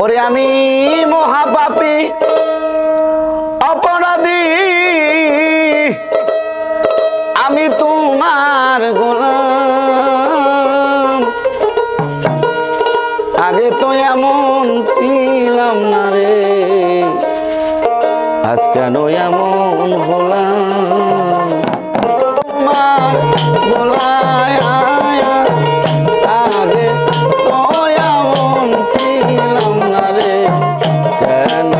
ওরে আমি মহাপাপী অপরাধী, আমি তোমার গোলাম। আগে তো এমন ছিলাম না রে, আজ কেন এমন হলাম? তোমার গোলায় আগে তো এমন ছিলাম না রে, কেন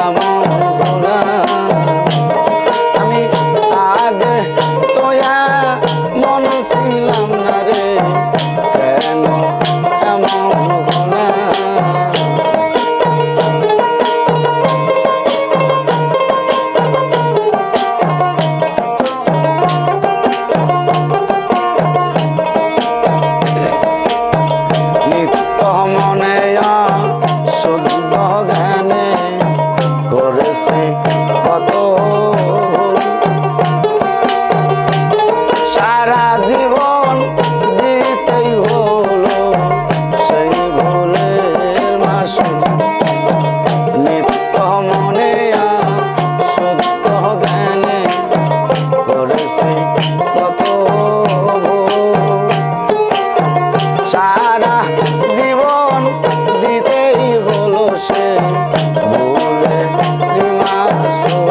এমন হলাম? আমি আগে তো এমন ছিলাম না রে, কেন এমন হলাম? নিত্য মনে শুদ্ধ জ্ঞানে করেছে কত ভুল, সারা জীবন দিতেই হলো সেই ভুলের মাসুল। নিত্য মনে শুদ্ধ জ্ঞানে করেছে কত ভুল, সারা জীবন দিতেই হলো সে ভুলের মাসুল।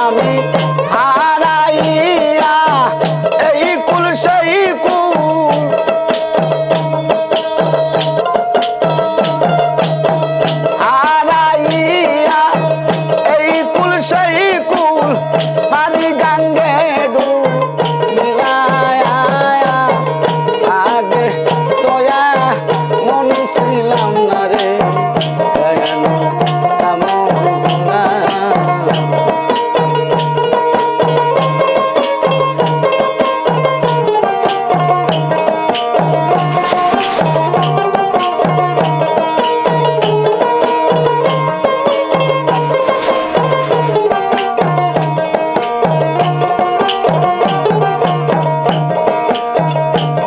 আমি হারাইয়া এই কুল সেই কুল, হারাইয়া এই কুল সেই কুল, পানি গাঙ্গে ডুবিলায়া। আগে তোয়া মন ছিলাম না রে, কেন এমন হলাম?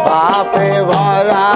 পাপে ভরা